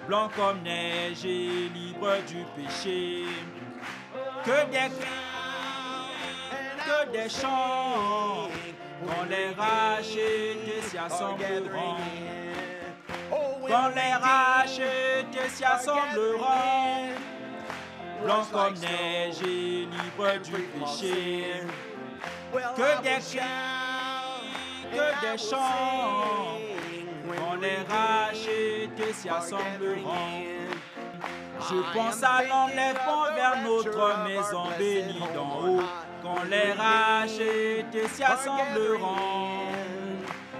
blanc comme neige et libre du péché. Que des cris, que des chants, quand les rachetés s'y assembleront. Quand les rachetés s'y assembleront, blanc comme neige et libre du péché. Que des cris, que des chants, quand les rachetés s'y assembleront. Je pense à l'enlèvement vers notre maison bénie d'en haut, quand les rachetés s'y assembleront.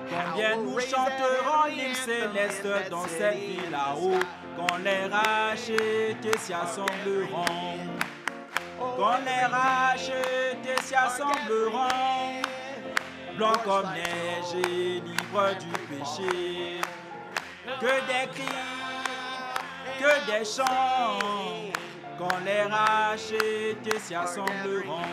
Combien nous chanterons l'hymne céleste dans cette ville là-haut, quand les rachetés s'y assembleront. Quand les rachetés s'y assembleront, blanc comme neige et libre du péché. Que des cris, que des chants, quand les rachetés s'y assembleront.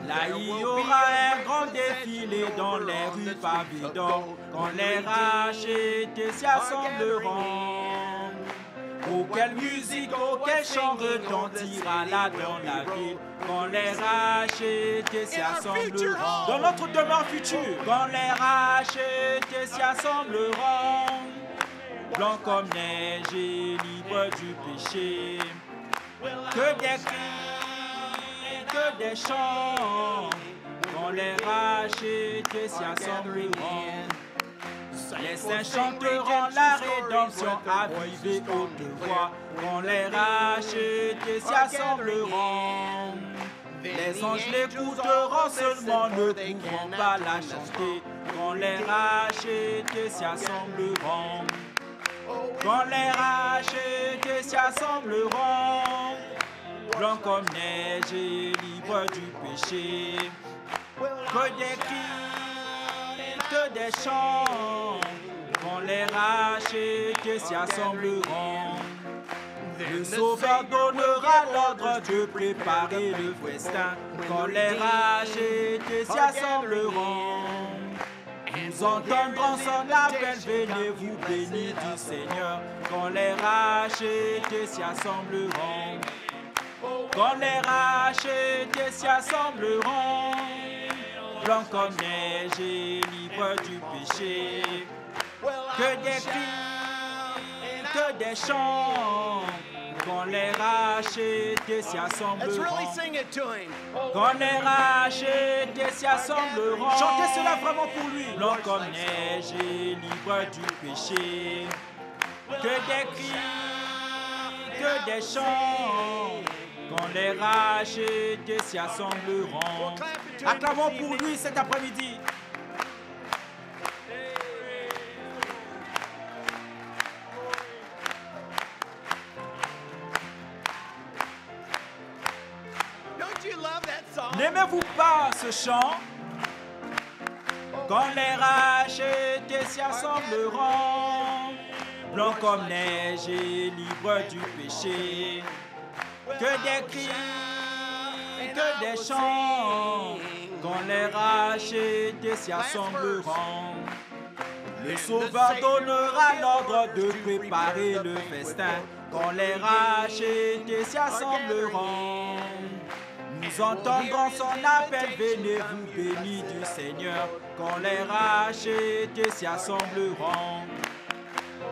Là, il y aura un grand défilé dans les rues pavées d'or, quand les rachetés s'y assembleront. Oh, quelle musique, oh, quel chant retentira là dans la ville, quand les rachetés s'y assembleront. Dans notre demeure future, quand les rachetés s'y assembleront, blanc comme neige et libre du péché. Que des cris, que des chants, quand les rachetés s'y assembleront. Les saints chanteront la rédemption avivée haute voix, quand les rachetés s'y assembleront. Les anges l'écouteront seulement, ne pourront pas la chanter, quand les rachetés s'y assembleront. Quand les rachetés s'y assembleront, blanc comme neige et libre du péché. Que des cris, que des chants, quand les rachetés s'y assembleront. Le Sauveur donnera l'ordre de préparer le festin, quand les rachetés s'y assembleront. Nous entendrons son appel, venez vous bénis du Seigneur, quand les rachetés s'y assembleront. Quand les rachetés s'y assembleront, blanc comme neige et libre du péché. Que des cris, que des chants, quand les rachetés s'y assembleront. Quand les rachetés s'y assembleront. Chantez cela vraiment pour lui. Blanc comme neige et libre du péché. Que des cris, que des chants, quand les rachetés s'y assembleront. Acclamons pour lui cet après-midi. N'aimez-vous pas ce chant? Quand les rachetés s'y assembleront, blanc comme neige et libre du péché. Que des cris, que des chants, quand les rachetés s'y assembleront. Le Sauveur donnera l'ordre de préparer le festin, quand les rachetés s'y assembleront. Nous entendrons son appel, venez vous bénis du Seigneur, quand les rachetés s'y assembleront.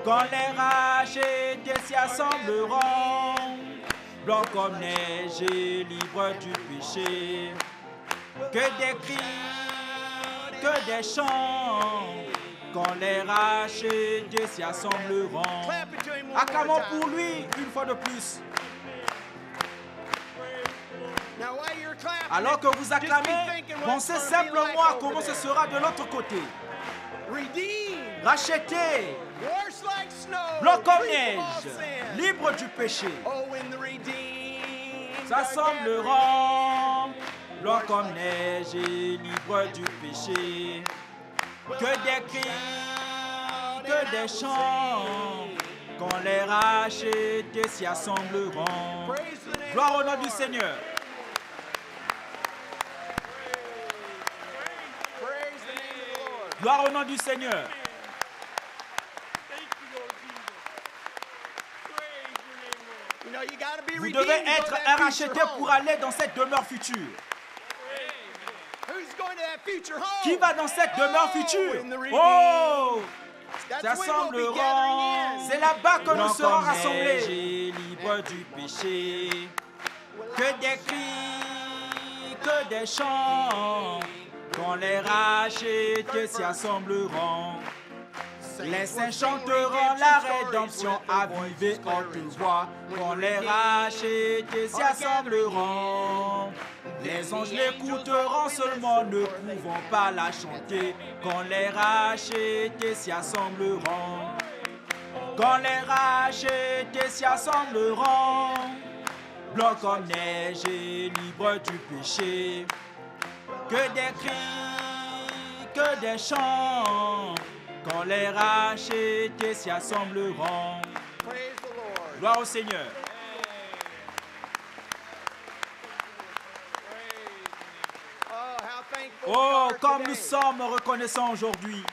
Quand les rachetés s'y assembleront, blanc comme neige et libre du péché. Que des cris, que des chants, quand les rachetés s'y assembleront. Acclamons pour lui une fois de plus. Alors que vous acclamez, pensez simplement à comment ce sera de l'autre côté. Racheté, blanc comme neige, libre du péché. S'assembleront, blanc comme neige et libre du péché. Que des cris, que des chants, quand les rachetés s'y assembleront. Gloire au nom du Seigneur. Gloire au nom du Seigneur. Vous devez être un racheté pour aller dans cette demeure future. Qui va dans cette demeure future? Oh! S'assembleront. C'est là-bas que nous serons rassemblés. Libres du péché. Que des cris, que des chants. Quand les rachetés s'y assembleront. Les saints chanteront la rédemption avivée en toute voix. Quand les rachetés s'y assembleront. Les anges l'écouteront seulement, ne pouvons pas la chanter. Quand les rachetés s'y assembleront. Quand les rachetés s'y assembleront. Blancs comme neige et libres du péché. Que des cris, que des chants. Quand les rachetés s'y assembleront. Gloire au Seigneur. Oh, comme nous sommes reconnaissants aujourd'hui.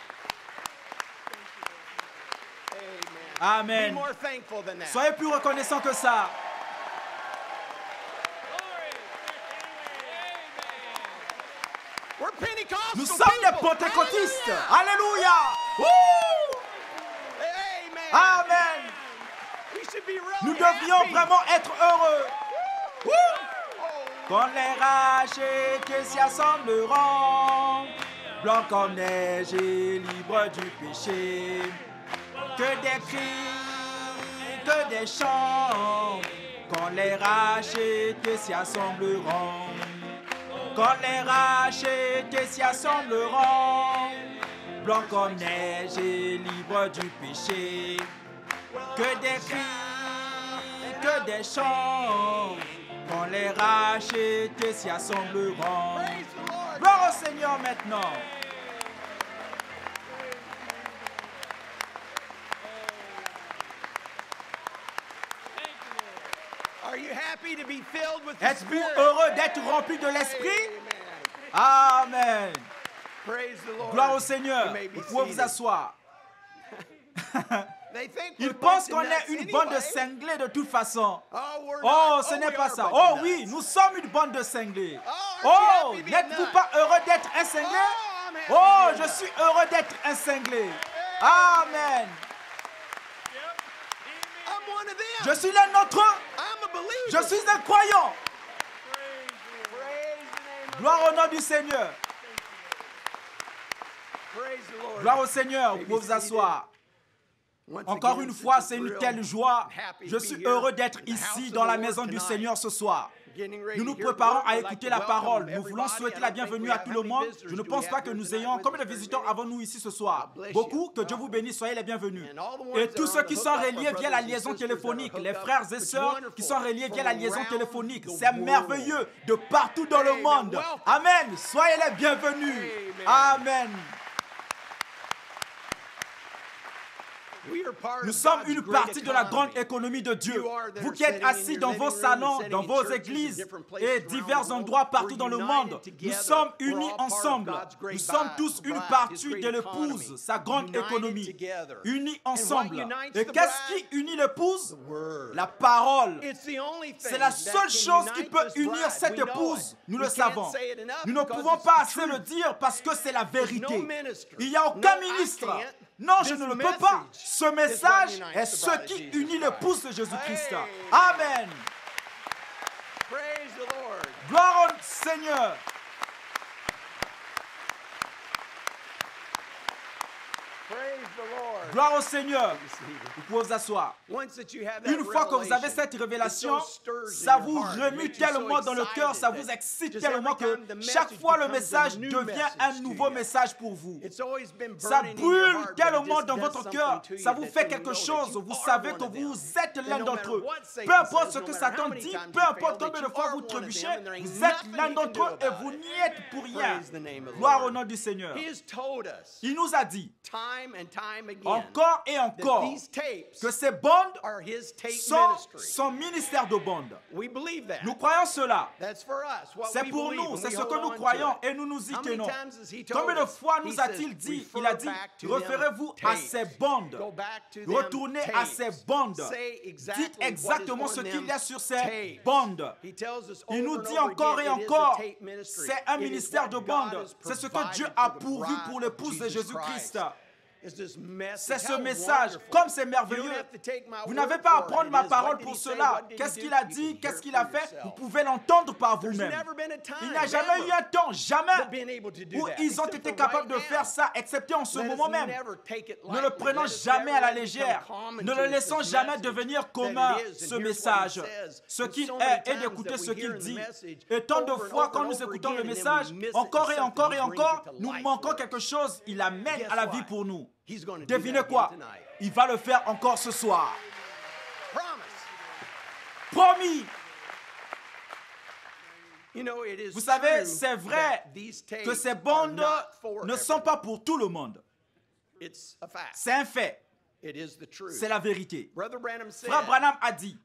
Amen. Soyez plus reconnaissants que ça. Nous sommes des pentecôtistes. Alléluia. Amen. Nous devrions vraiment être heureux. Quand les rachetés s'y assembleront, blancs comme neige et libres du péché. Que des cris, que des chants. Quand les rachetés s'y assembleront. Quand les rachetés s'y assembleront, blancs comme neige et libres du péché. Que des cris, que des chants. Quand les rachetés s'y assembleront. Gloire au Seigneur maintenant. Êtes-vous heureux d'être rempli de l'Esprit? Amen. Gloire au Seigneur. Vous pouvez vous asseoir. Ils pensent qu'on est une bande de cinglés de toute façon. Oh, ce n'est pas ça. Oh oui, nous sommes une bande de cinglés. Oh, n'êtes-vous pas heureux d'être un cinglé? Oh, je suis heureux d'être un cinglé. Amen. Je suis l'un d'entre eux. Je suis un croyant. Gloire au nom du Seigneur. Gloire au Seigneur. Vous pouvez vous asseoir. Encore une fois, c'est une telle joie. Je suis heureux d'être ici dans la maison du Seigneur ce soir. Nous nous préparons à écouter la parole. Nous voulons souhaiter la bienvenue à tout le monde. Je ne pense pas que nous ayons... Combien de visiteurs avons-nous ici ce soir? Beaucoup. Que Dieu vous bénisse. Soyez les bienvenus. Et tous ceux qui sont reliés via la liaison téléphonique, les frères et sœurs qui sont reliés via la liaison téléphonique, c'est merveilleux de partout dans le monde. Amen. Soyez les bienvenus. Amen. Nous sommes une partie de la grande économie de Dieu. Vous qui êtes assis dans vos salons, dans vos églises et divers endroits partout dans le monde, nous sommes unis ensemble. Nous sommes tous une partie de l'épouse, sa grande économie. Unis ensemble. Et qu'est-ce qui unit l'épouse? La parole. C'est la seule chose qui peut unir cette épouse. Nous le savons. Nous ne pouvons pas assez le dire parce que c'est la vérité. Il n'y a aucun ministre. Non, je ne le peux pas. Ce message est ce qui unit l'épouse de Jésus-Christ. Amen. Gloire au Seigneur. Gloire au Seigneur. Vous pouvez vous asseoir. Une fois que vous avez cette révélation, ça vous remue tellement dans le cœur, ça vous excite tellement que chaque fois le message devient un nouveau message pour vous. Ça brûle tellement dans votre cœur, ça vous fait quelque chose. Vous savez que vous êtes l'un d'entre eux. Peu importe ce que Satan dit, peu importe combien de fois vous trébuchez, vous êtes l'un d'entre eux et vous n'y êtes pour rien. Gloire au nom du Seigneur. Il nous a dit, encore et encore, que ces bandes sont son ministère de bandes. Nous croyons cela. C'est pour nous, c'est ce que nous croyons et nous nous y tenons. Combien de fois nous a-t-il dit, il a dit, référez-vous à ces bandes, retournez à ces bandes, dites exactement ce qu'il y a sur ces bandes. Il nous dit encore et encore, c'est un ministère de bandes, c'est ce que Dieu a pourvu pour l'épouse de Jésus-Christ. C'est ce message, comme c'est merveilleux. Vous n'avez pas à prendre ma parole pour cela. Qu'est-ce qu'il a dit, qu'est-ce qu'il a fait, vous pouvez l'entendre par vous-même. Il n'y a jamais eu un temps, jamais, où ils ont été capables de faire ça, excepté en ce moment même. Ne le prenons jamais à la légère. Ne le laissons jamais devenir commun, ce message. Ce qu'il est d'écouter ce qu'il dit. Et tant de fois, quand nous écoutons le message, encore et encore et encore, nous manquons quelque chose. Il amène à la vie pour nous. Devinez quoi? Il va le faire encore ce soir. Promis. Vous savez, c'est vrai que ces bandes ne sont pas pour tout le monde. C'est un fait. C'est la vérité. Frère Branham a dit,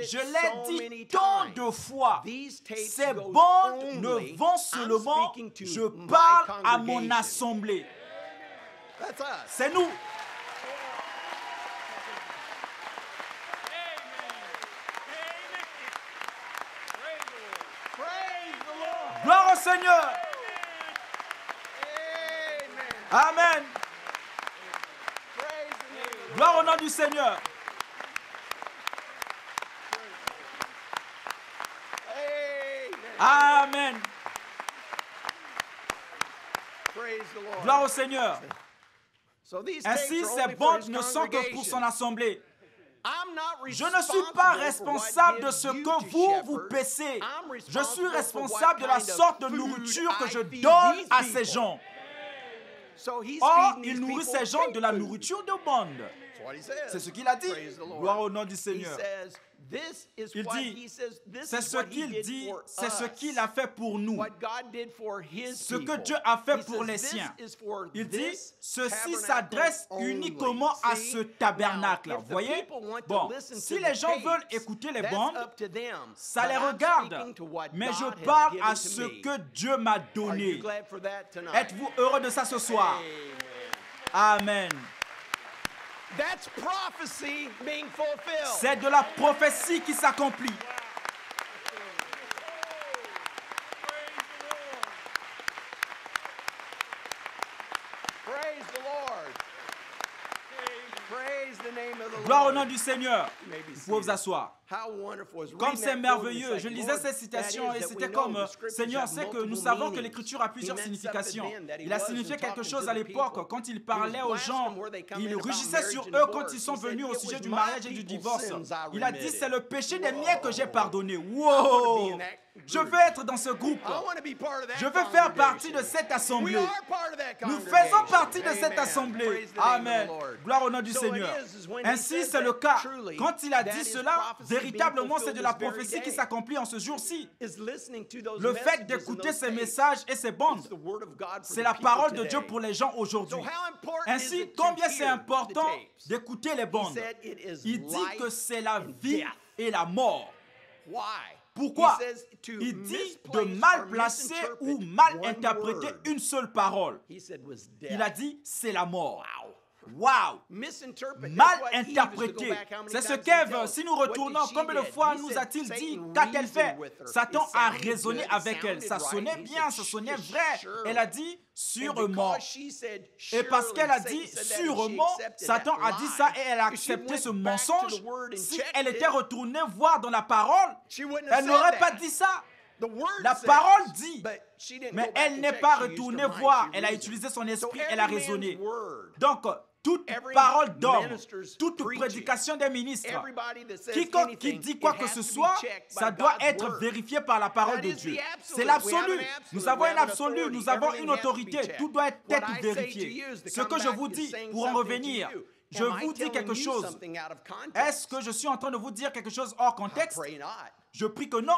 je l'ai dit tant de fois, ces bandes ne vont seulement, je parle à mon assemblée. C'est nous. Gloire au Seigneur. Amen. Gloire au nom du Seigneur. Amen. Gloire au Seigneur. Ainsi, ces bandes ne sont que pour son assemblée. Je ne suis pas responsable de ce que vous paissez. Je suis responsable de la sorte de nourriture que je donne à ces gens. Or, il nourrit ces gens de la nourriture de bandes. C'est ce qu'il a dit. Gloire au nom du Seigneur. Il dit, c'est ce qu'il dit, c'est ce qu'il a fait pour nous. Ce que Dieu a fait pour les siens. Il dit, ceci s'adresse uniquement à ce tabernacle. Vous voyez? Bon, si les gens veulent écouter les bandes, ça les regarde. Mais je parle à ce que Dieu m'a donné. Êtes-vous heureux de ça ce soir? Amen. C'est de la prophétie qui s'accomplit. Gloire au nom du Seigneur. Vous pouvez vous asseoir. Comme c'est merveilleux, je lisais cette citation et c'était comme, Seigneur, c'est que nous savons que l'Écriture a plusieurs significations. Il a signifié quelque chose à l'époque quand il parlait aux gens. Il rugissait sur eux quand ils sont venus au sujet du mariage et du divorce. Il a dit, c'est le péché des miens que j'ai pardonné. Wow! Je veux être dans ce groupe. Je veux faire partie de cette assemblée. Nous faisons partie de cette assemblée. Amen. Gloire au nom du Seigneur. Ainsi, c'est le cas. Quand il a dit cela, véritablement, c'est de la prophétie qui s'accomplit en ce jour-ci. Le fait d'écouter ces messages et ces bandes, c'est la parole de Dieu pour les gens aujourd'hui. Ainsi, combien c'est important d'écouter les bandes. Il dit que c'est la vie et la mort. Pourquoi? Il dit de mal placer ou mal interpréter une seule parole. Il a dit, c'est la mort. Wow! Mal interprété. C'est ce qu'Ève, si nous retournons, combien de fois nous a-t-il dit, qu'a-t-elle fait? Satan a raisonné avec elle. Ça sonnait bien, ça sonnait vrai. Elle a dit, sûrement. Et parce qu'elle a dit, sûrement, Satan a dit ça et elle a accepté ce mensonge. Si elle était retournée voir dans la parole, elle n'aurait pas dit ça. La parole dit, mais elle n'est pas retournée voir. Elle a utilisé son esprit, elle a raisonné. Donc, toute parole d'homme, toute prédication des ministres, quiconque qui dit quoi que ce soit, ça doit être vérifié par la parole de Dieu. C'est l'absolu. Nous avons un absolu, nous avons une autorité. Tout doit être vérifié. Ce que je vous dis, pour en revenir, je vous dis quelque chose. Est-ce que je suis en train de vous dire quelque chose hors contexte? Je prie que non.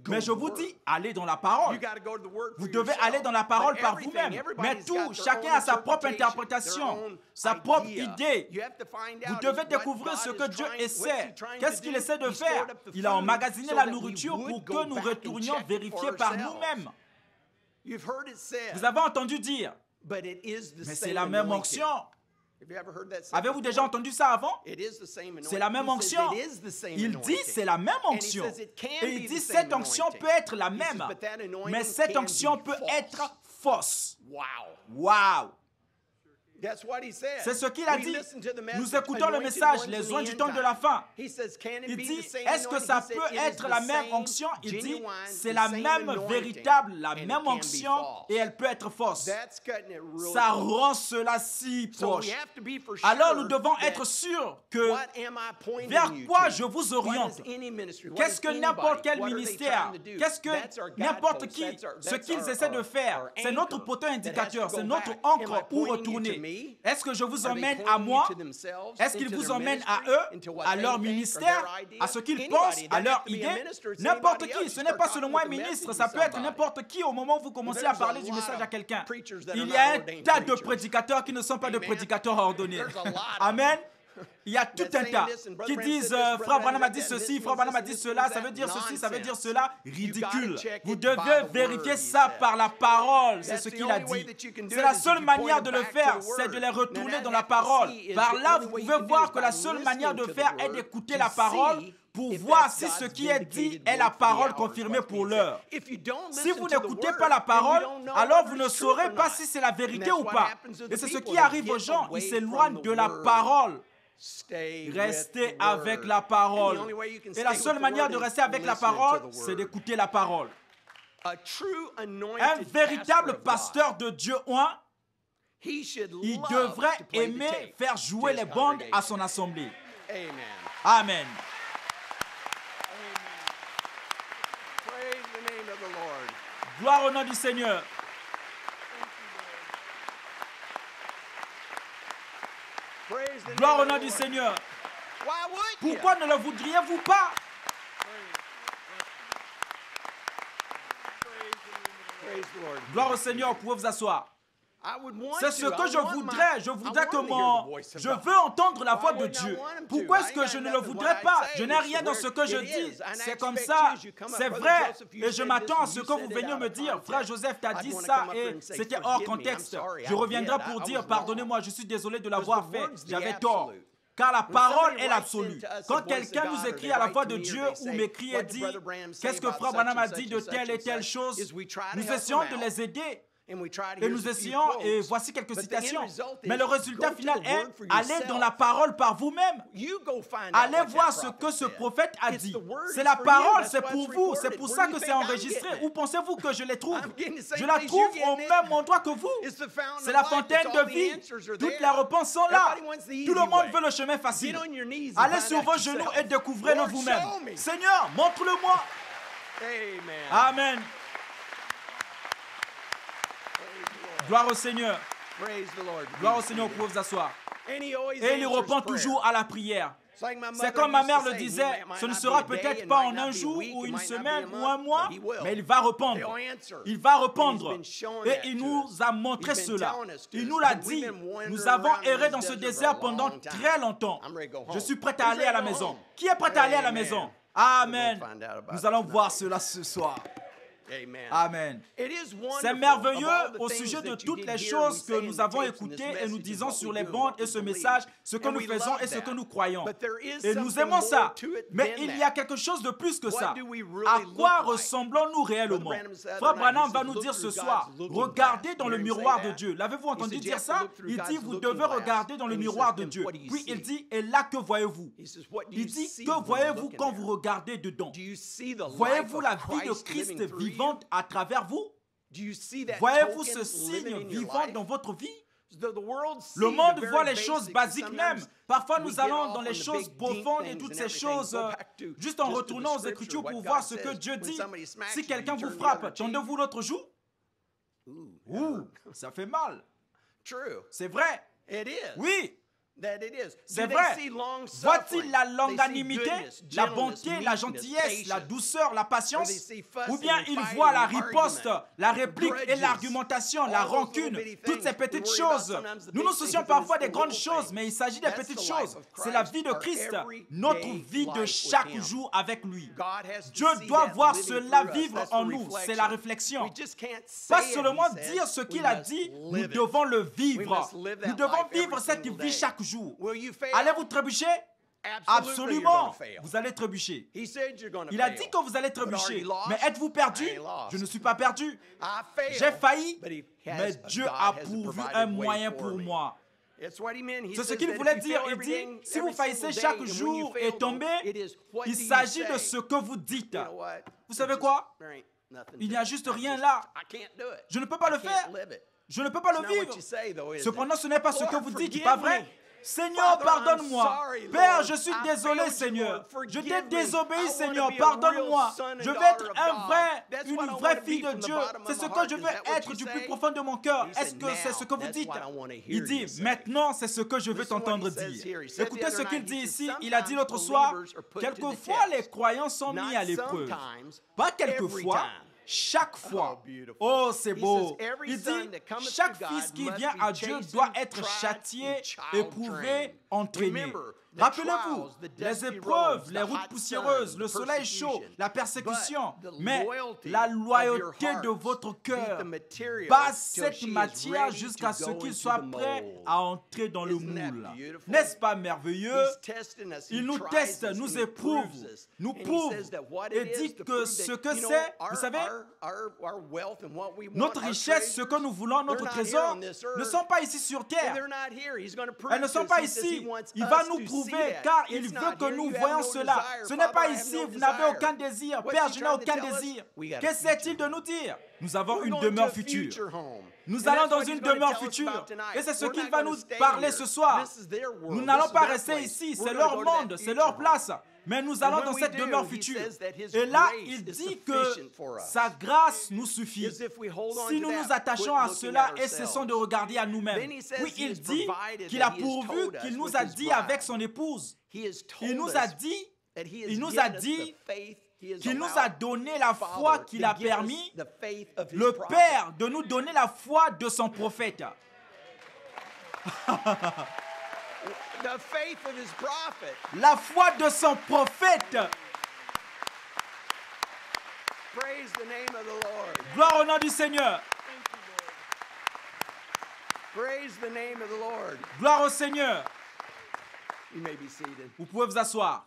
Mais je vous dis, allez dans la parole. Vous devez aller dans la parole par vous-même. Mais tout, chacun a sa propre interprétation, sa propre idée. Vous devez découvrir ce que Dieu essaie. Qu'est-ce qu'il essaie de faire? Il a emmagasiné la nourriture pour que nous retournions vérifier par nous-mêmes. Vous avez entendu dire, mais c'est la même onction. Avez-vous déjà entendu ça avant? C'est la même onction. Il dit c'est la même onction. Et il dit cette onction peut être la même, mais cette onction peut être fausse. Wow! C'est ce qu'il a dit. Nous écoutons le message, les oins du temps de la fin. Il dit, est-ce que ça peut être la même onction? Il dit, c'est la même véritable, la même onction, et elle peut être fausse. Ça rend cela si proche. Alors nous devons être sûrs que vers quoi je vous oriente. Qu'est-ce que n'importe quel ministère, qu'est-ce que n'importe qui, ce qu'ils essaient de faire, c'est notre poteau indicateur, c'est notre encre où retourner. Est-ce que je vous emmène à moi? Est-ce qu'ils vous emmènent à eux, à leur ministère, à ce qu'ils pensent, à leur idée? N'importe qui, ce n'est pas seulement un ministre, ça peut être n'importe qui au moment où vous commencez à parler du message à quelqu'un. Il y a un tas de prédicateurs qui ne sont pas de prédicateurs ordonnés. Amen. Il y a tout un tas qui disent Frère Branham a dit ceci, Frère Branham a dit cela, ça veut dire ceci, ça veut dire cela. Ridicule. Vous devez vérifier ça par la parole, c'est ce qu'il a dit. C'est la seule manière de le faire, c'est de les retourner dans la parole. Par là, vous pouvez voir que la seule manière de faire est d'écouter la parole pour voir si ce qui est dit est la parole confirmée pour l'heure. Si vous n'écoutez pas la parole, alors vous ne saurez pas si c'est la vérité ou pas. Et c'est ce qui arrive aux gens, ils s'éloignent de la parole. Restez avec la parole. Et la seule manière de rester avec la parole, c'est d'écouter la parole. Un véritable pasteur de Dieu oint, il devrait aimer faire jouer les bandes à son assemblée. Amen. Gloire au nom du Seigneur. Gloire au nom du Seigneur. Pourquoi ne le voudriez-vous pas? Gloire au Seigneur, vous pouvez vous asseoir. C'est ce que je voudrais. Je voudrais que je veux entendre la voix de Dieu. Pourquoi est-ce que je ne le voudrais pas? Je n'ai rien dans ce que je dis. C'est comme ça. C'est vrai. Et je m'attends à ce que vous veniez me dire. Frère Joseph t'a dit ça et c'était hors contexte. Je reviendrai pour dire, pardonnez-moi, je suis désolé de l'avoir fait. J'avais tort. Car la parole est l'absolu. Quand quelqu'un nous écrit à la voix de Dieu ou m'écrit et dit, qu'est-ce que Frère Branham a dit de telle et telle chose, nous essayons de les aider. Et nous essayons, et voici quelques citations. Mais le résultat final est, allez dans la parole par vous-même. Allez voir ce que ce prophète a dit. C'est la parole, c'est pour vous. C'est pour ça que c'est enregistré. Où pensez-vous que je les trouve? Je la trouve au même endroit que vous. C'est la fontaine de vie. Toutes les réponses sont là. Tout le monde veut le chemin facile. Allez sur vos genoux et découvrez-le vous-même. Seigneur, montre-le-moi. Amen. Gloire au Seigneur. Gloire au Seigneur, vous pouvez vous asseoir. Et il répond toujours à la prière. C'est comme ma mère le disait, ce ne sera peut-être pas en un jour ou une semaine ou un mois, mais il va répondre. Il va répondre. Et il nous a montré cela. Il nous l'a dit. Nous avons erré dans ce désert pendant très longtemps. Je suis prêt à aller à la maison. Qui est prêt à aller à la maison? Amen. Nous allons voir cela ce soir. Amen. C'est merveilleux au sujet de toutes les choses que nous avons écoutées et nous disons sur les bandes et ce message, ce que nous faisons et ce que nous croyons. Et nous aimons ça. Mais il y a quelque chose de plus que ça. À quoi ressemblons-nous réellement? Frère Branham va nous dire ce soir, regardez dans le miroir de Dieu. L'avez-vous entendu dire ça? Il dit, vous devez regarder dans le miroir de Dieu. Puis il dit, et là, que voyez-vous? Il dit, que voyez-vous quand vous regardez dedans? Voyez-vous la vie de Christ vivante à travers vous? Voyez-vous ce signe vivant dans votre vie? Le monde voit les choses basiques même. Parfois, nous allons dans les choses profondes et toutes ces choses, juste en retournant aux Écritures pour voir ce que Dieu dit. Si quelqu'un vous frappe, tendez-vous l'autre joue? Ouh, ça fait mal. C'est vrai. Oui. C'est vrai. Voit-il la longanimité, la bonté, la gentillesse, la douceur, la patience? Ou bien il voit la riposte, la réplique et l'argumentation, la rancune, toutes ces petites choses. Nous nous soucions parfois des grandes choses, mais il s'agit des petites choses. C'est la vie de Christ, notre vie de chaque jour avec lui. Dieu doit voir cela vivre en nous, c'est la réflexion. Pas seulement dire ce qu'il a dit, nous devons le vivre. Nous devons vivre cette vie chaque jour. Allez-vous trébucher? Absolument, vous allez trébucher. Il a dit que vous allez trébucher. Mais êtes-vous perdu? Je ne suis pas perdu. J'ai failli, mais Dieu a pourvu un moyen pour moi. C'est ce qu'il voulait dire. Il dit, si vous faillissez chaque jour et tombez, il s'agit de ce que vous dites. Vous savez quoi? Il n'y a juste rien là. Je ne peux pas le faire. Je ne peux pas le vivre. Cependant, ce n'est pas ce que vous dites, pas vrai? Seigneur, pardonne-moi. Père, je suis désolé, Seigneur. Je t'ai désobéi, Seigneur. Pardonne-moi. Je veux être une vraie fille de Dieu. C'est ce que je veux être du plus profond de mon cœur. Est-ce que c'est ce que vous dites? Il dit, maintenant, c'est ce que je veux t'entendre dire. Écoutez ce qu'il dit ici. Il a dit l'autre soir, quelquefois les croyants sont mis à l'épreuve. Pas quelquefois. Chaque fois. Oh, c'est beau. Il dit, chaque fils qui vient à Dieu doit être châtié, éprouvé, entraîné. Rappelez-vous, les épreuves, les routes poussiéreuses, le soleil chaud, la persécution, mais la loyauté de votre cœur base cette matière jusqu'à ce qu'il soit prêt à entrer dans le moule. N'est-ce pas merveilleux? Il nous teste, nous éprouve, nous prouve et dit que ce que c'est, vous savez, notre richesse, ce que nous voulons, notre trésor, ne sont pas ici sur terre. Elles ne sont pas ici. Il va nous prouver car il veut que nous voyions cela. Ce n'est pas ici, vous n'avez aucun désir. Père, je n'ai aucun désir. Que sait-il de nous dire? Nous avons une demeure future. Nous allons dans une demeure future. Et c'est ce qu'il va nous parler ce soir. Nous n'allons pas rester ici. C'est leur monde, c'est leur place. Mais nous allons dans cette demeure future. Et là, il dit que sa grâce nous suffit. Si nous nous attachons à cela et cessons de regarder à nous-mêmes. Oui, il dit qu'il a pourvu, qu'il nous a dit avec son épouse. Il nous a dit qu'il nous a donné la foi qu'il a permis, le Père, de nous donner la foi de son prophète. La foi de son prophète. Gloire au nom du Seigneur. Gloire au Seigneur. Vous pouvez vous asseoir.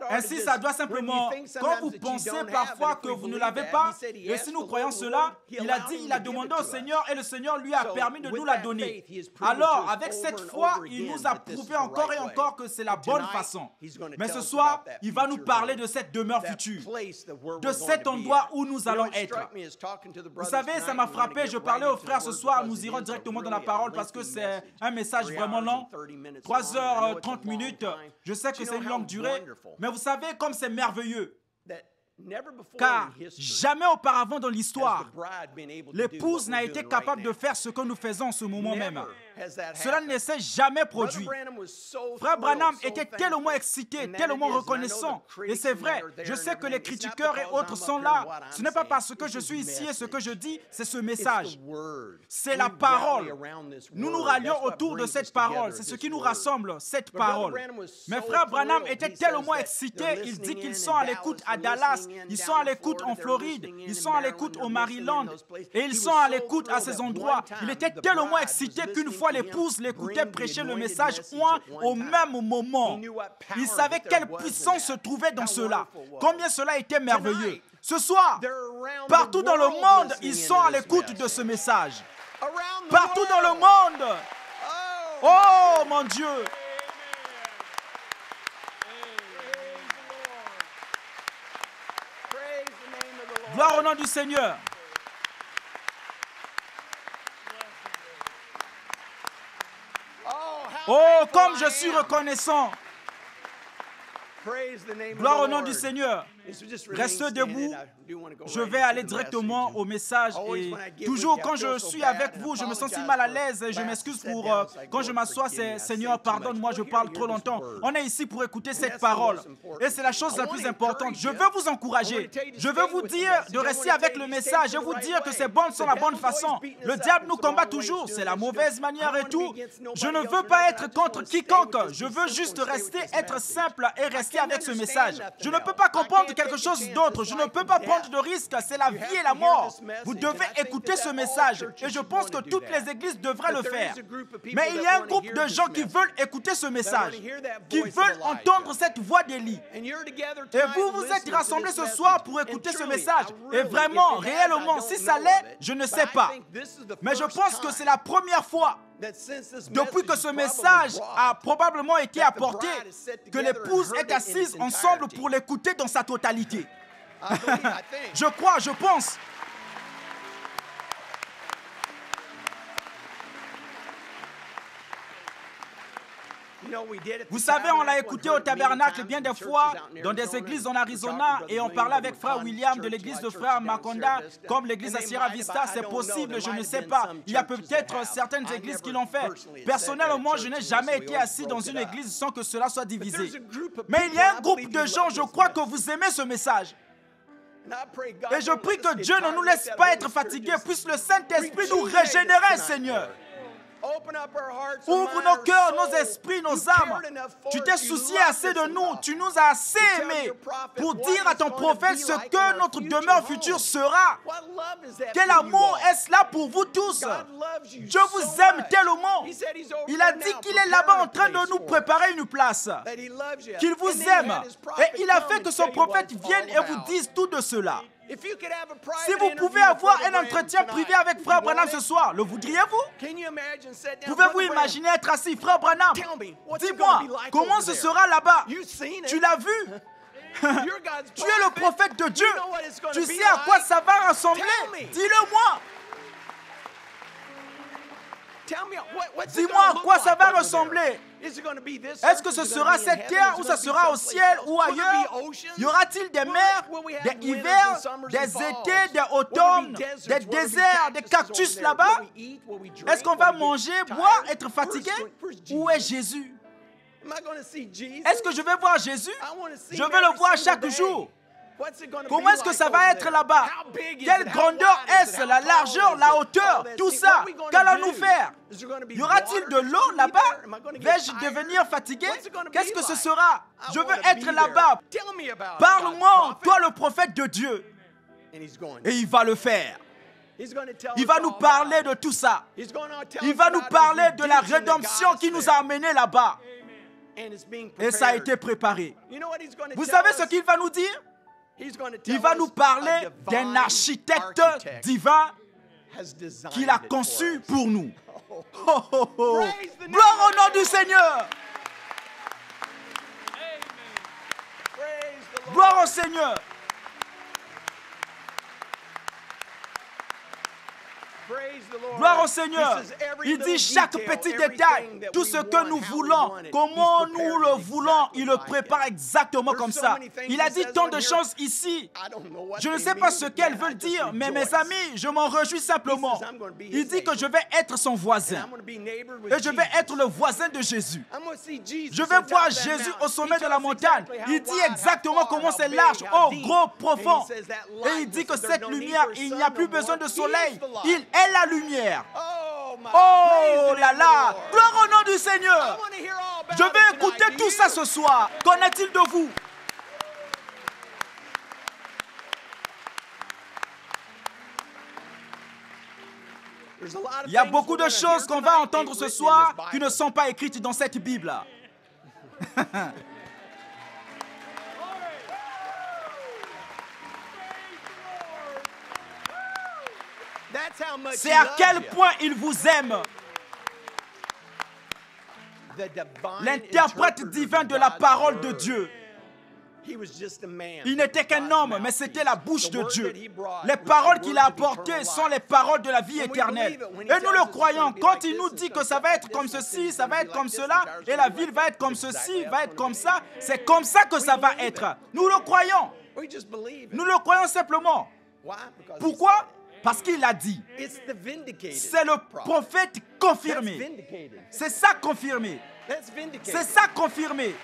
Ainsi, ça doit simplement, quand vous pensez parfois que vous ne l'avez pas, et si nous croyons cela, il a dit, il a demandé au Seigneur et le Seigneur lui a permis de nous la donner. Alors, avec cette foi, il nous a prouvé encore et encore que c'est la bonne façon. Mais ce soir, il va nous parler de cette demeure future, de cet endroit où nous allons être. Vous savez, ça m'a frappé, je parlais aux frères ce soir, nous irons directement dans la parole parce que c'est un message vraiment long, 3h30, je sais que c'est une longue durée. Mais vous savez comme c'est merveilleux, car jamais auparavant dans l'histoire, l'épouse n'a été capable de faire ce que nous faisons en ce moment même. Cela ne s'est jamais produit. Frère Branham était tellement excité, tellement reconnaissant. Et c'est vrai, je sais que les critiqueurs et autres sont là. Ce n'est pas parce que je suis ici et ce que je dis, c'est ce message. C'est la parole. Nous nous rallions autour de cette parole. C'est ce qui nous rassemble, cette parole. Mais frère Branham était tellement excité, il dit qu'ils sont à l'écoute à Dallas, ils sont à l'écoute en Floride, ils sont à l'écoute au Maryland, et ils sont à l'écoute à ces endroits. Il était tellement excité qu'une fois l'épouse l'écoutait prêcher le message au même moment. Il savait quelle puissance se trouvait dans cela. Combien cela était merveilleux. Ce soir, partout dans le monde, ils sont à l'écoute de ce message. Partout dans le monde. Oh mon Dieu. Gloire au nom du Seigneur. Oh, comme je suis reconnaissant. Gloire au nom du Seigneur. Restez debout. Je vais aller directement au message. Et toujours quand je suis avec vous, je me sens si mal à l'aise. Et je m'excuse pour quand je m'assois, c'est Seigneur, pardonne-moi, je parle trop longtemps. On est ici pour écouter cette parole. Et c'est la chose la plus importante. Je veux vous encourager. Je veux vous dire de rester avec le message et vous dire que c'est bon sur la bonne façon. Le diable nous combat toujours. C'est la mauvaise manière et tout. Je ne veux pas être contre quiconque. Je veux juste rester, être simple et rester avec ce message. Je ne peux pas comprendre quelque chose d'autre. Je ne peux pas prendre de risques. C'est la vie et la mort. Vous devez écouter ce message. Et je pense que toutes les églises devraient le faire. Mais il y a un groupe de gens qui veulent écouter ce message, qui veulent entendre cette voix d'Élie. Et vous, vous êtes rassemblés ce soir pour écouter ce message. Et vraiment, réellement, si ça l'est, je ne sais pas. Mais je pense que c'est la première fois depuis que ce message a probablement été apporté, que l'épouse est assise ensemble pour l'écouter dans sa totalité. Je crois, je pense. Vous savez, on l'a écouté au tabernacle bien des fois, dans des églises en Arizona, et on parlait avec frère William de l'église de frère Maconda, comme l'église à Sierra Vista, c'est possible, je ne sais pas. Il y a peut-être certaines églises qui l'ont fait. Personnellement, je n'ai jamais été assis dans une église sans que cela soit divisé. Mais il y a un groupe de gens, je crois que vous aimez ce message. Et je prie que Dieu ne nous laisse pas être fatigués, puisse le Saint-Esprit nous régénérer, Seigneur. Ouvre nos cœurs, nos esprits, nos âmes. Tu t'es soucié assez de nous. Tu nous as assez aimés pour dire à ton prophète ce que notre demeure future sera. Quel amour est-ce là pour vous tous? Dieu vous aime tellement. Il a dit qu'il est là-bas en train de nous préparer une place. Qu'il vous aime. Et il a fait que son prophète vienne et vous dise tout de cela. Si vous pouvez avoir un entretien privé avec frère Branham ce soir, le voudriez-vous? Pouvez-vous imaginer être assis, frère Branham? Dis-moi, comment ce sera là-bas? Tu l'as vu? Tu es le prophète de Dieu. Tu sais à quoi ça va ressembler? Dis-le-moi. Dis-moi à quoi ça va ressembler. Est-ce que ce sera cette terre ou ça sera au ciel ou ailleurs? Y aura-t-il des mers, des hivers, des étés, des automnes, des déserts, des cactus là-bas? Est-ce qu'on va manger, boire, être fatigué? Où est Jésus? Est-ce que je vais voir Jésus? Je veux le voir chaque jour. Comment est-ce que ça va être là-bas? Quelle grandeur est-ce? La largeur, la hauteur, tout ça. Qu'allons-nous faire? Y aura-t-il de l'eau là-bas? Vais-je devenir fatigué? Qu'est-ce que ce sera? Je veux être là-bas. Parle-moi, toi le prophète de Dieu. Et il va le faire. Il va nous parler de tout ça. Il va nous parler de la rédemption qui nous a amenés là-bas. Et ça a été préparé. Vous savez ce qu'il va nous dire? Il va nous parler d'un architecte divin qu'il a conçu pour nous. Oh, oh, oh. Gloire au nom du Seigneur. Gloire au Seigneur. Gloire au Seigneur. Il dit chaque petit détail, tout ce que nous voulons, comment nous le voulons, il le prépare exactement comme ça. Il a dit tant de choses ici. Je ne sais pas ce qu'elles veulent dire, mais mes amis, je m'en réjouis simplement. Il dit que je vais être son voisin. Et je vais être le voisin de Jésus. Je vais voir Jésus au sommet de la montagne. Il dit exactement comment c'est large, haut, gros, profond. Et il dit que cette lumière, il n'y a plus besoin de soleil. Il est la lumière. Oh là là! Gloire au nom du Seigneur! Je vais écouter tout ça ce soir. Qu'en est-il de vous? Il y a beaucoup de choses qu'on va entendre ce soir qui ne sont pas écrites dans cette Bible. C'est à quel point il vous aime. L'interprète divin de la parole de Dieu. Il n'était qu'un homme, mais c'était la bouche de Dieu. Les paroles qu'il a apportées sont les paroles de la vie éternelle. Et nous le croyons. Quand il nous dit que ça va être comme ceci, ça va être comme cela, et la ville va être comme ceci, va être comme ça, c'est comme ça que ça va être. Nous le croyons. Nous le croyons simplement. Pourquoi? Parce qu'il l'a dit. C'est le prophète confirmé. C'est ça confirmé. C'est ça confirmé.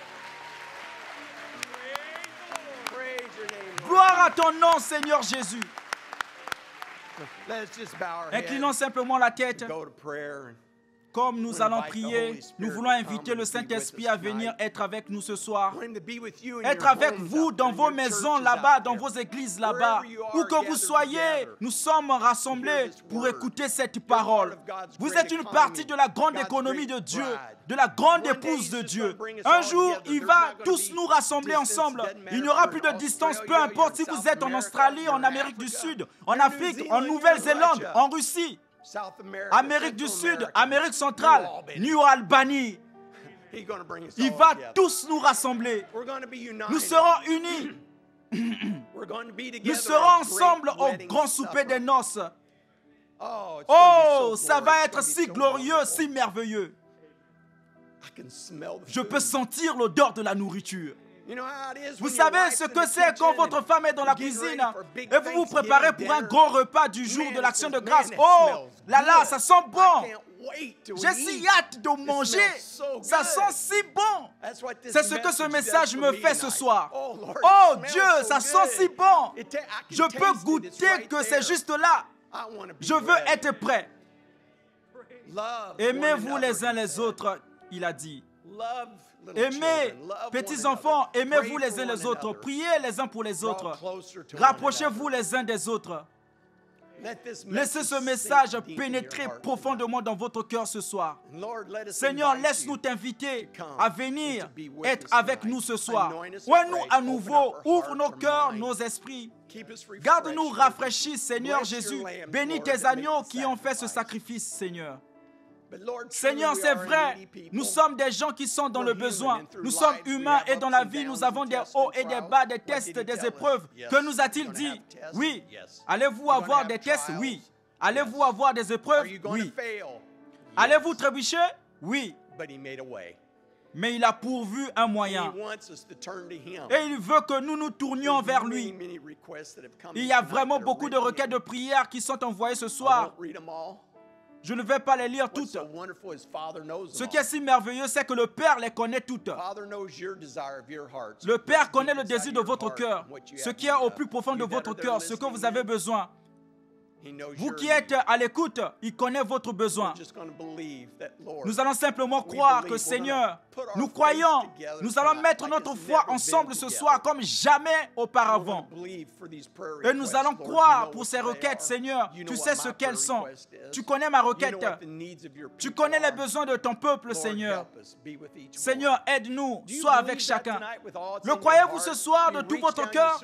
Gloire à ton nom, Seigneur Jésus. Inclinons simplement la tête. Comme nous allons prier, nous voulons inviter le Saint-Esprit à venir être avec nous ce soir. Être avec vous dans vos maisons là-bas, dans vos églises là-bas. Où que vous soyez, nous sommes rassemblés pour écouter cette parole. Vous êtes une partie de la grande économie de Dieu, de la grande épouse de Dieu. Un jour, il va tous nous rassembler ensemble. Il n'y aura plus de distance, peu importe si vous êtes en Australie, en Amérique du Sud, en Afrique, en Nouvelle-Zélande, en Russie. Amérique du Sud, Amérique centrale, New Albany. Il va tous nous rassembler. Nous serons unis. Nous serons ensemble au grand souper des noces. Oh, ça va être si glorieux, si merveilleux. Je peux sentir l'odeur de la nourriture. Vous savez ce que c'est quand votre femme est dans la cuisine et vous vous préparez pour un grand repas du jour de l'Action de grâce. Oh, là là, ça sent bon. J'ai si hâte de manger. Ça sent si bon. C'est ce que ce message me fait ce soir. Oh Dieu, ça sent si bon. Je peux goûter que c'est juste là. Je veux être prêt. Aimez-vous les uns les autres, il a dit. Aimez, petits enfants, aimez-vous les uns les autres. Priez les uns pour les autres. Rapprochez-vous les uns des autres. Laissez ce message pénétrer profondément dans votre cœur ce soir. Seigneur, laisse-nous t'inviter à venir être avec nous ce soir. Ouvre-nous à nouveau, ouvre nos cœurs, nos esprits. Garde-nous rafraîchis, Seigneur Jésus. Bénis tes agneaux qui ont fait ce sacrifice, Seigneur. Seigneur, c'est vrai, nous sommes des gens qui sont dans le besoin. Nous sommes humains et dans la vie, nous avons des hauts et des bas, des tests, des épreuves. Que nous a-t-il dit? Oui. Allez-vous avoir des tests? Oui. Allez-vous avoir des épreuves? Oui. Allez-vous trébucher? Oui. Mais il a pourvu un moyen. Et il veut que nous nous tournions vers lui. Il y a vraiment beaucoup de requêtes de prière qui sont envoyées ce soir. Je ne vais pas les lire toutes. Ce qui est si merveilleux, c'est que le Père les connaît toutes. Le Père connaît le désir de votre cœur, ce qui est au plus profond de votre cœur, ce que vous avez besoin. Vous qui êtes à l'écoute, il connaît votre besoin. Nous allons simplement croire que, Seigneur, nous croyons, nous allons mettre notre foi ensemble ce soir comme jamais auparavant. Et nous allons croire pour ces requêtes, Seigneur. Tu sais ce qu'elles sont. Tu connais ma requête. Tu connais les besoins de ton peuple, Seigneur. Seigneur, aide-nous, sois avec chacun. Le croyez-vous ce soir de tout votre cœur?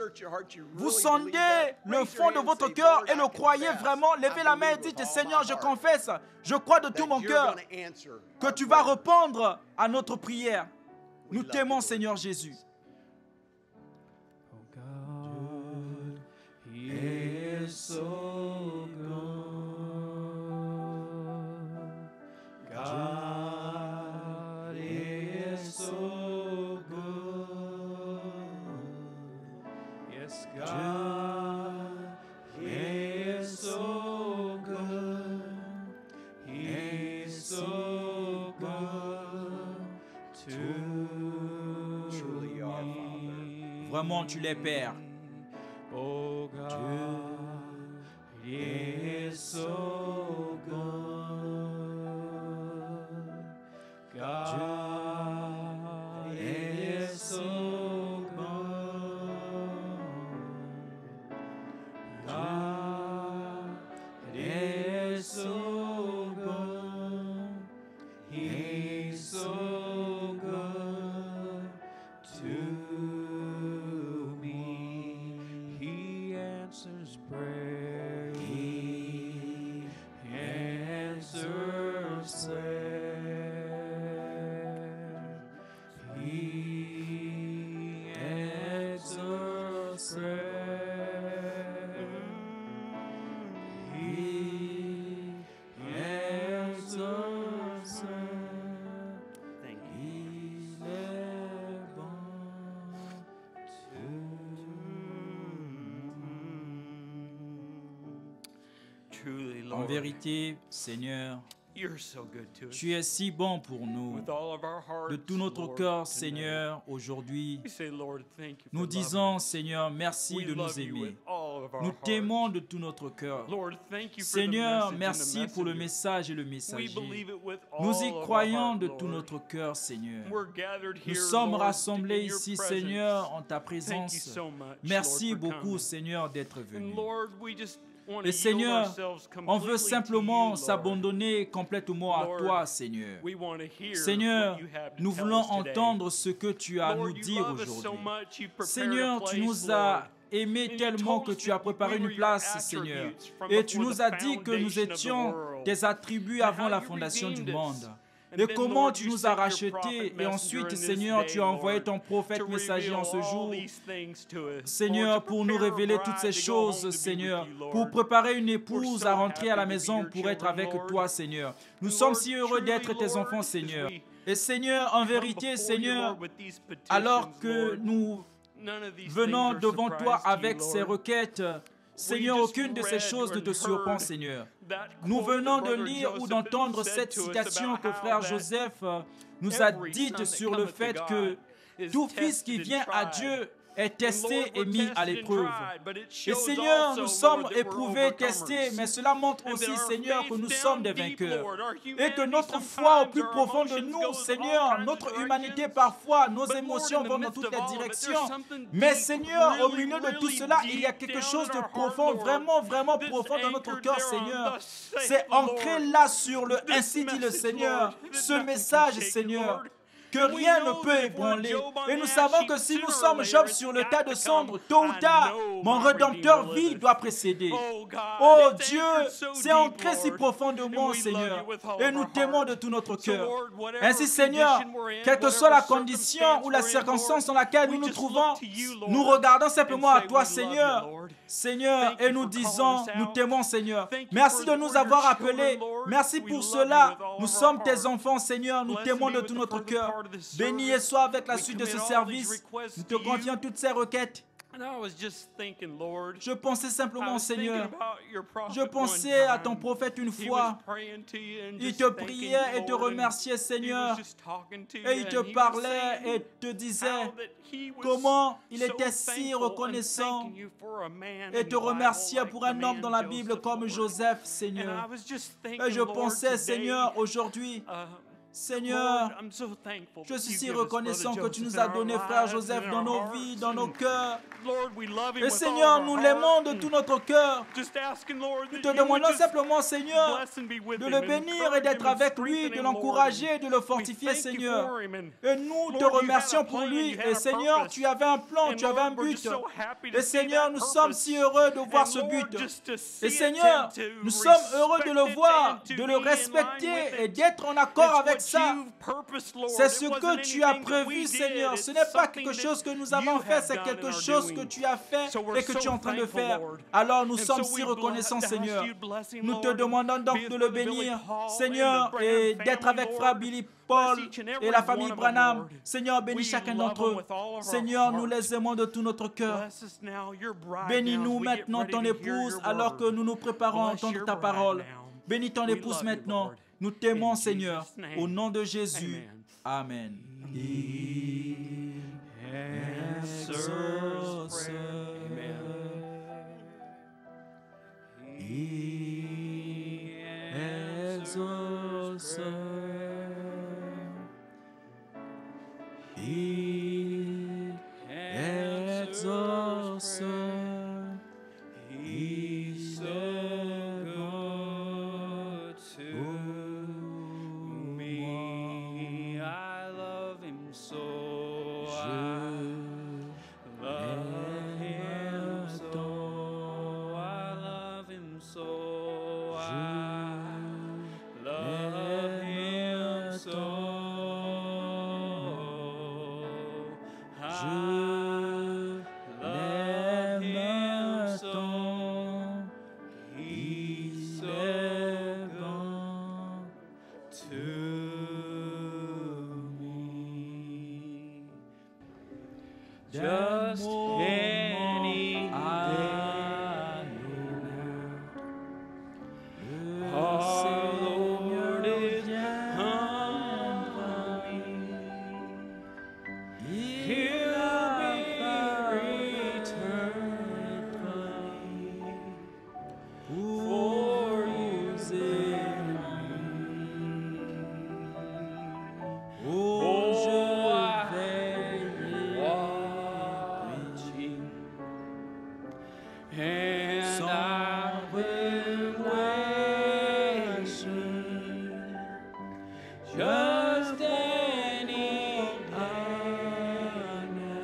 Vous sondez le fond de votre cœur et le croyez vraiment? Levez la main et dites, Seigneur, je confesse, je crois de tout mon cœur que tu vas répondre à notre prière. Nous t'aimons, Seigneur Jésus. Oh God, He is so good. God is so good. Yes, God is so good. He's so good to me. Vraiment, tu l'es, Père. Oh God, He is so good. God is so good. God is so good. He's so good to me. He answers prayer. He truly, En Lord, vérité, Seigneur, you're so good to us. tu es si bon pour nous. With all of our hearts, De tout notre Lord, cœur, tonight, Seigneur, aujourd'hui, we say, Lord, thank you for nous loving disons, us. Seigneur, merci We de love nous you aimer. with all of our Nous hearts. t'aimons de tout notre cœur. Lord, thank you for the Seigneur, message and the merci pour le messenger. message et le We messager. believe it with Nous all y of our croyons heart, de tout Lord. notre cœur, Seigneur. We're gathered Nous here, sommes Lord, rassemblés in your ici, presence. Seigneur, en ta Thank you présence. so much, Merci Lord, for beaucoup, coming. Seigneur, d'être And venu. Lord, we just want to Et yield Seigneur, ourselves on veut completely simplement to you, Lord. s'abandonner complètement à Lord, toi, Seigneur. We want to hear Seigneur, what you have to nous tell voulons us today. entendre ce que tu as à nous Lord, you dire love us so aujourd'hui. much, you prepared a Seigneur, tu place, nous as Lord. aimés And you tellement told que us tu as that we préparé were une your place, Seigneur. attributes from Et tu before nous the as dit que nous foundation of the étions world. tes attributs And avant how la you fondation du redeemed us. monde. And Et then, comment Lord, tu you nous sent as your rachetés. prophet Et messenger ensuite, in this Seigneur, day, tu as envoyé Lord, ton prophète to messager en ce reveal jour. all these things to us. Seigneur, Lord, to pour nous prepare a révéler toutes bride ces to go home choses, to be Seigneur, with you, Lord. pour préparer une We're épouse so à rentrer à la happy to be maison your pour être children, avec Lord. toi, Seigneur. Nous And sommes Lord, si heureux truly, d'être tes Lord, enfants, as Seigneur. we Et Seigneur, en come vérité, before you, Seigneur, Lord, with these petitions, alors que Lord, nous none of these venons things are devant toi surprise to you, avec ces Lord. requêtes, Seigneur, just aucune de ces read choses ne and te surprend, heard Seigneur. that Nous quote that venons de Brother lire ou Joseph d'entendre said cette to us citation about que how frère that Joseph nous a every dite son sur that le cometh to fait que God is tout fils qui tested and vient à tried. Dieu est And testé Lord, et we're mis à tested and l'épreuve. tried, but it Et shows Seigneur, also, nous sommes Lord, that we're éprouvés, testés, overcomers. mais cela montre And that aussi, our Seigneur, que faith nous sommes des down deep, vainqueurs. Lord, our Et que humanity notre foi au sometimes, plus our profond de emotions nous, goes all Seigneur, kinds notre of humanité directions. parfois, nos But Lord, émotions in the vont dans midst toutes of les all of it, directions. there's something Mais deep, Seigneur, au really, milieu de tout really cela, il y a deep quelque down chose in de our heart, profond, Lord, vraiment that's profond dans notre anchored cœur, there on Seigneur. thus saith C'est the ancré Lord. là sur le This ainsi dit le message, Seigneur, Lord, that ce nothing can message, shake it, Seigneur, Lord. que And we rien ne know peut that if we're ébranler. Job on Et the nous ash savons heap, que si nous sooner or sommes later Job it's sur le got tas to de come. cendres, tôt ou I tard, know mon my Rédempteur Redeemer vit liveth. doit précéder. Oh God, Oh it's Dieu, anchored so c'est deep, ancré si Lord. profondément, And we love Seigneur, you with all et of nous our t'aimons de heart. tout notre So cœur. Lord, whatever Ainsi, Seigneur, condition we're in, quelle que soit la whatever condition circumstance ou la we're in, circonstance dans Lord, laquelle we nous nous just trouvons, look to you, Lord, nous regardons and simplement à say, toi, we love you, Seigneur. Lord. Seigneur, Thank et you nous for calling disons, us nous out. t'aimons, Seigneur. Thank you Merci de for nous we're your avoir children, appelés. Lord. Merci We pour love you cela. with all Nous of our sommes tes heart. enfants, Seigneur. Nous Bless t'aimons and be de with tout the notre further cœur. part of this Béni et service. sois avec la We suite de ce commit all these service. requests Nous te to you. confions toutes ces requêtes. And I was just thinking, Lord, Je pensais I simplement, was thinking Seigneur, about your prophet je one pensais à ton time. prophète une He fois. was praying to you and Il just te thanking priait et te you, Lord, and remerciait, he Seigneur. was just talking to you, Et il te and he was parlait saying et te disait how that he was comment il so était si thankful and reconnaissant thanking you for a man et in te the Bible remerciait like pour the un homme man dans la Bible Joseph, comme Lord. Joseph, And Seigneur. I was just Et thinking, je Lord, pensais, today, Seigneur, aujourd'hui, Seigneur, Lord, I'm so thankful je that suis you si give us reconnaissant Brother que tu Joseph nous in as our donné frère lives Joseph and dans in nos our vies, hearts. dans nos cœurs. Lord, we love him Et with Seigneur, all of nous our l'aimons de heart. tout notre cœur. Just asking, Lord, Nous that te you would demandons just simplement, Seigneur, bless and be with de him le and bénir et encourage d'être him and avec lui, strengthen de him, Lord. l'encourager et de le We fortifier, thank you Seigneur. for him, and Et nous te Lord, you had remercions a pour plan, lui. you had Et a Seigneur, purpose. tu avais un plan, And tu avais un Lord, we're but. just so happy to Et see Seigneur, that nous sommes purpose. si heureux de voir And ce Lord, but. just to see Et it Seigneur, and to nous sommes heureux de le respect it voir, and to de le be in line with respecter et it. d'être en accord It's avec what ça. you've purposed, Lord. C'est It ce wasn't que tu as anything that we prévu, did. Seigneur. It's Ce n'est pas something quelque that chose que nous you avons fait, have c'est done quelque and are chose que doing. tu as fait So we're et que tu es so en train de thankful, faire. Lord. Alors nous And sommes so si we reconnaissants, ask Seigneur. you to bless him, Nous te Lord, and demandons be donc with de le Brother Billy bénir, Paul and Seigneur, the Branham et d'être family, avec frère Lord. Billy Bless Paul each and et every la one famille of them, Branham. Lord. Seigneur, bénis We chacun love d'entre them eux. with all of our Seigneur, nous heart. les aimons de tout notre cœur. Bless us now, your bride now, Bénis-nous as we get maintenant ready ton to hear épouse your alors que word. nous nous préparons à Bless entendre your ta bride parole. now. Bénis ton We épouse love you, maintenant. Lord. Nous t'aimons, In Seigneur. Jesus' name. Au nom de Jésus. Amen. Amen. Il exauce. Amen. Il exauce. Il exauce. He's so good to me. I love him so. I love him so. I love him so. I love him so. I love him so. And I will worship just standing under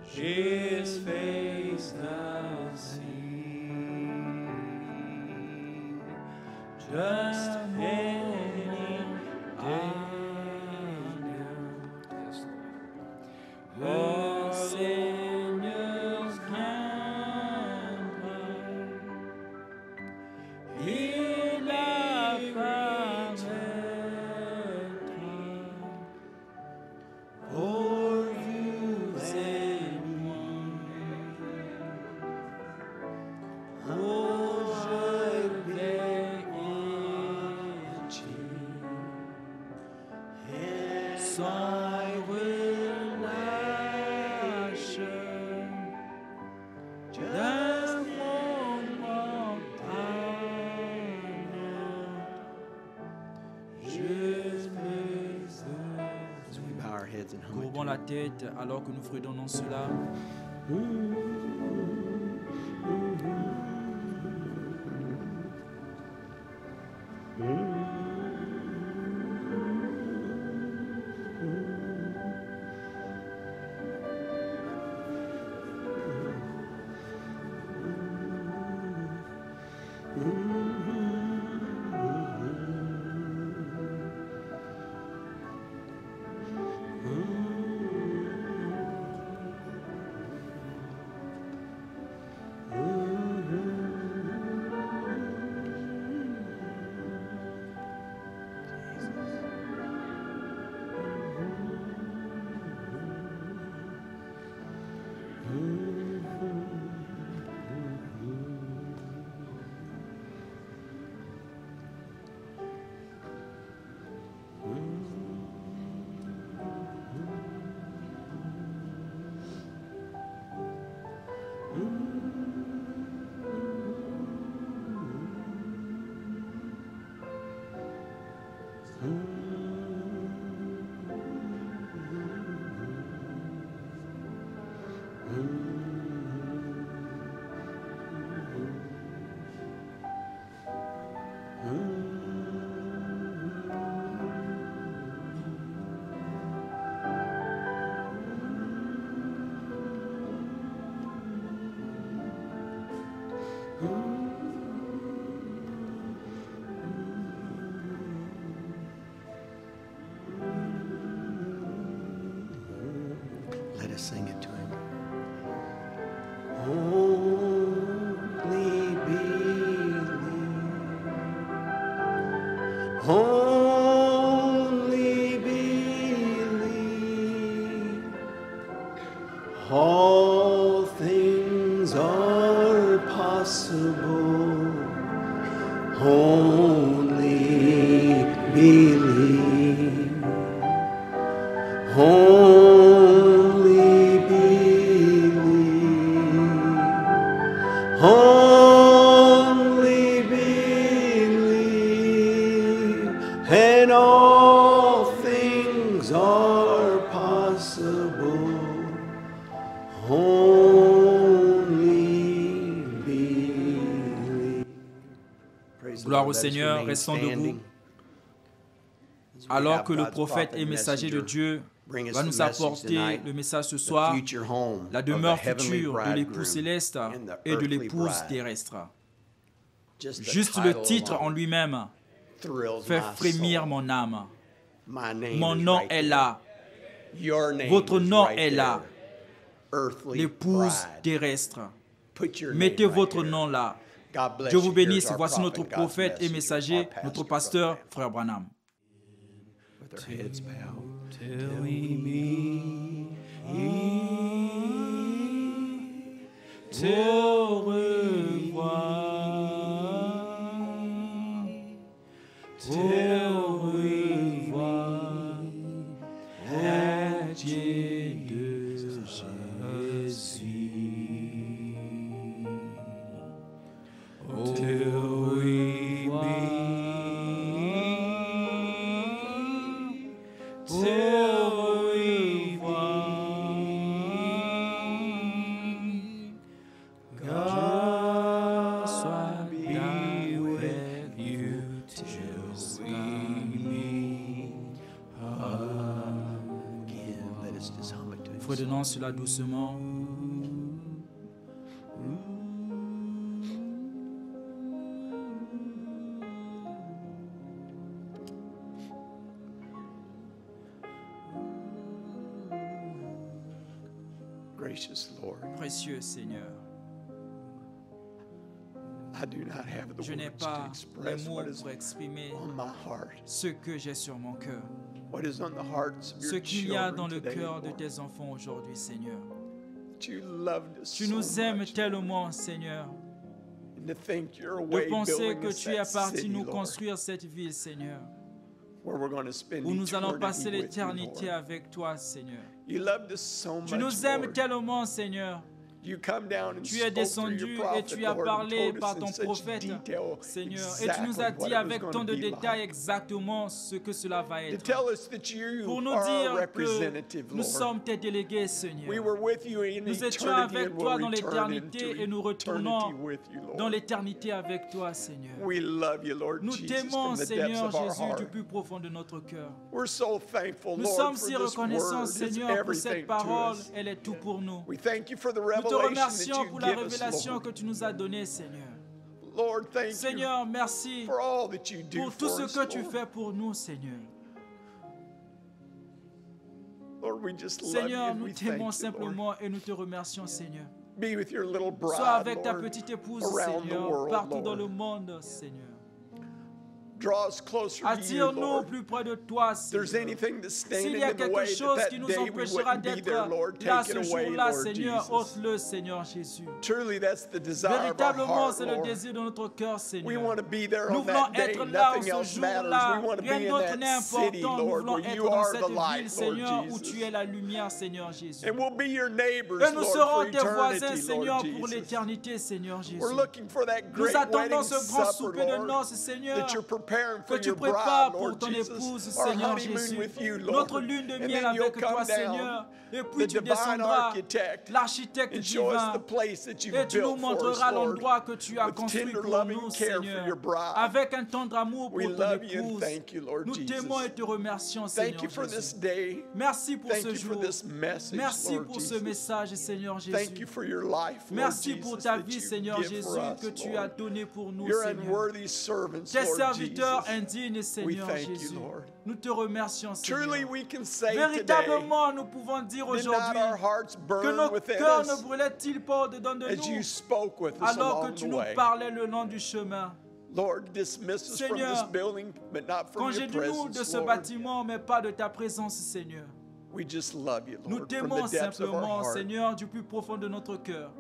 His face I'll see. Just standing under. All sinners can il apparaîtra pour vous et moi. Oh, je vais so I will worship just one more time. Just praise the As we bow our heads and hum it Courbons to la tête alors que nous fredonnons cela. Let us sing it to Him. Only believe. Only believe. All things are possible. Only believe. Only believe. Only believe. And all things are possible. Only believe. Praise the Gloire Lord. au Let us Seigneur, remain restons standing. debout. As we Alors have que le God's prophète prophet et messager de messenger Dieu bring us va the nous message apporter tonight, le message ce the soir, future home la of the demeure heavenly future de l'époux bridegroom céleste and the et de earthly l'épouse bride. terrestre. Just the Juste title le titre en alone lui-même thrills fait my frémir soul. mon âme. My name Mon is nom right est there. là, Your name votre is nom right est là, there. Earthly l'épouse bride. terrestre. Put your name Mettez right votre there. nom là. God bless Dieu vous you. bénisse. Here's our Voici notre prophet, God's prophète et messenger, messager, our pastor, notre Brother pasteur, Branham. frère Branham. With their heads bowed. till we meet, till we voit la Dieu de Jésus. Oh, till we meet, till we voit Fredonnons cela doucement. Gracious Lord, Précieux Seigneur, I do not have the je n'ai words to pas les express mots what is pour exprimer on my heart, ce que j'ai sur mon cœur, what is on the hearts of ce your qu'il y a dans children le today, cœur de Lord. tes enfants aujourd'hui, Seigneur. You loved us Tu so nous aimes much, tellement, Seigneur, and to think you're de away penser building que us tu es that parti city, nous Lord, construire cette ville, Seigneur, where we're going to spend où nous allons eternity passer with you, l'éternité Lord. avec toi, Seigneur. You loved us so Tu much, nous aimes Lord. tellement, Seigneur. You come down and Tu es spoke through descendu your et prophet, tu as Lord, and parlé told us par in ton such prophète, detail Seigneur, et tu nous exactly as what dit it was avec going tant to de be détails like. exactement ce que cela va To être. tell us that you Pour nous are our dire que representative, nous Lord. sommes tes délégués, We Seigneur. were with you in Nous étions eternity avec and toi we'll dans return l'éternité into et nous eternity retournons with you, dans Lord. l'éternité avec toi, Seigneur. We love you, Lord Nous Jesus, t'aimons, from the depths Seigneur of our Jésus, du heart. plus profond de notre cœur. We're so thankful, Nous Lord, sommes for si this reconnaissants, word. It's Seigneur, pour cette everything to parole. us. Elle est tout pour nous. We thank you for the Nous te revelation that remercions you pour la give us, révélation Lord. que tu nous as donnée, Seigneur. Lord, thank you Seigneur, merci for all that you do pour tout for ce us, que tu Lord. fais pour nous, Seigneur. Lord, we just love you Seigneur, and nous we thank t'aimons you, Lord. simplement et nous te remercions, Seigneur. Be with your little Sois bride, avec ta Lord, petite épouse, around the Seigneur, world, partout dans Lord. le monde, Seigneur. Draw us closer to you, Attire-nous Lord. plus près de toi, If there's Seigneur. anything that's standing S'il y a in the quelque way chose that qui nous day we empêchera wouldn't be d'être there, Lord, là take ce it away, jour-là, Lord Seigneur, Jesus. ôte-le, Seigneur Jésus. Truly, that's the desire of our Véritablement, heart, c'est le Lord. désir de notre cœur, We Seigneur. want to be there Nous on voulons that day. être là Nothing ce else matters. jour-là. We want to Rien be in d'autre that n'est city, important. Nous Lord, voulons where être you dans are cette the ville, light, Seigneur, Lord où tu Jesus. es la lumière, Seigneur Jésus. And we'll be your neighbors, Et nous Lord, serons for tes voisins, eternity, Seigneur, Lord pour Jesus. l'éternité, Seigneur Jésus. We're looking for that Nous great attendons wedding ce grand supper, souper de Lord, noces, Seigneur, that you're preparing for que tu your bride, prépares pour Lord ton Jesus. épouse, Our Seigneur honeymoon Jésus. with you, Lord. Notre lune de And miel then you'll avec toi, come Seigneur. down, Et puis the tu divine descendras, architect, l'architecte and show us divin, the place that you've et tu nous built for us, montreras Lord, l'endroit que tu as with construit tender pour loving nous, care for Seigneur, your bride. avec un tendre amour We pour ton love you and épouse. thank you, Lord Nous Jesus. t'aimons et te remercions, Thank Seigneur you for this Jésus. day. Merci pour Thank ce you for jour. this message, Merci Lord pour ce Jesus. message, Seigneur Jésus. Thank you for your life, Lord Merci pour Jesus, ta that vie, you Seigneur give for Jésus, us, que tu Lord. as donné pour nous, Your Seigneur. unworthy servants, Tes Lord serviteurs Jesus. indignes, Seigneur thank you, Jésus. Lord. Nous te remercions, Truly, Seigneur. we can say today, Véritablement, nous pouvons dire did not aujourd'hui our hearts que burn nos within cœurs ne us brûlaient-ils pas au-dedans de as you nous spoke with us alors que along tu the nous way? parlais le long du chemin. Lord, dismiss us from Seigneur, this building, but not from your Congédie-nous de presence, ce Lord. bâtiment, mais pas de ta présence, Seigneur. We just love you, Nous Lord, from t'aimons the depths of our simplement, heart. Seigneur, du plus profond de notre cœur.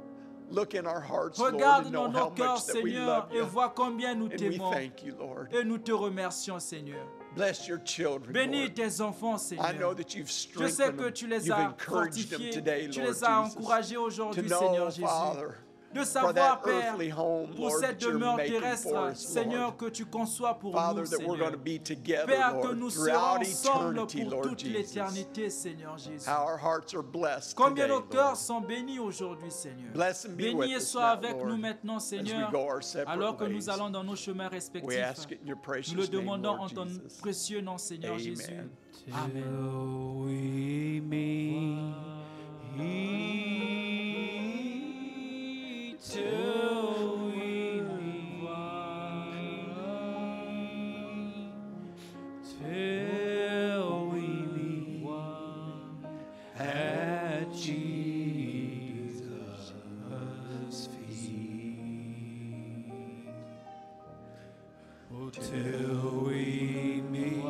Look in our hearts, Lord, Regarde and dans know how nos cœurs, much that we Seigneur, love et you. vois combien nous And we t'aimons. thank you, Lord. Et nous te remercions, Seigneur. Bless your children, Bénis Lord. tes enfants, I know Seigneur. that you've Je sais strengthened que them. tu les You've as encouraged them fortifiés, today, tu Lord les as Jesus, encouragés to aujourd'hui, know, Seigneur Jésus. Father, De for savoir, that Père, earthly home, pour Lord, cette that you're demeure making terrestre, for us, Seigneur, Lord. que tu conçois pour Father, nous, that we're Seigneur. going to be together, Père, que Lord, nous serons throughout ensemble eternity, pour Lord toute Jesus. l'éternité, Seigneur Jésus. How our hearts are blessed Combien today, nos cœurs Lord. sont bénis aujourd'hui, Seigneur. Bless and be Bénis with et us sois now, avec Lord, nous maintenant, as Seigneur, we go our separate alors que ways. nous allons dans nos chemins We respectifs. ask it in your precious Nous le name, demandons Lord en ton Jesus. précieux nom, Seigneur Amen. Jésus. Amen. Till we meet, till we meet, till we meet at Jesus' feet. Oh, till we meet,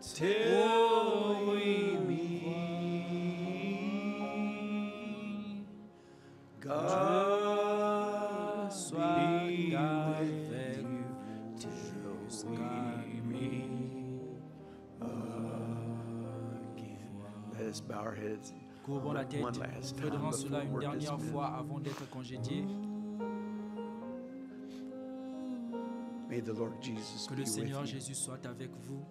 till we meet, God Sois be avec with you till we meet again. Let us bow our heads Courbons la tête. one last time Faisons cela before une we're dernière dismissed. fois avant d'être congédiés. May the Lord Jesus Que be le with Seigneur you. Jésus soit avec vous.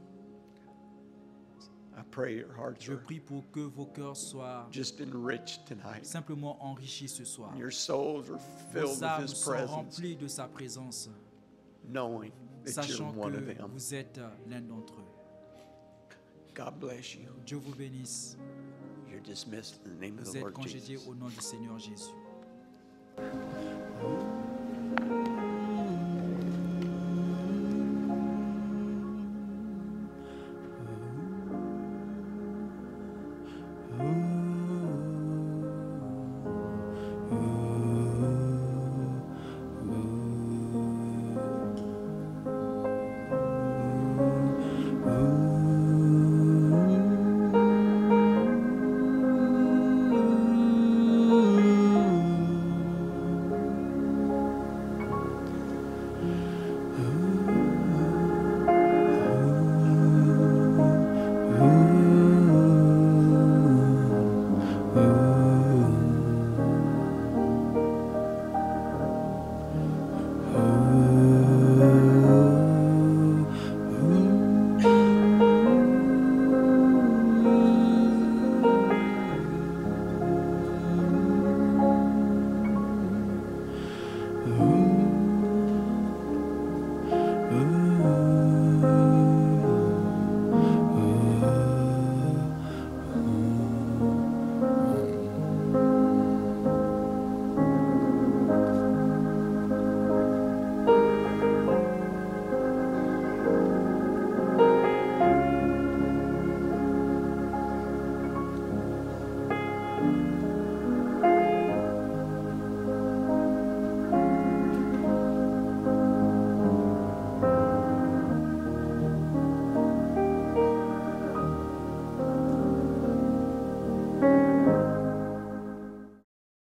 I pray your hearts Je are prie pour que vos cœurs soient just enriched tonight. simplement enrichis ce soir. Your souls are filled Vos with âmes His sont presence, remplies de sa présence, knowing that you're sachant one of que them. vous êtes l'un d'entre eux. God bless you. Dieu vous bénisse. You're dismissed in the name of Vous the êtes Lord congédiés Jesus. au nom du Seigneur Jésus. Ooh.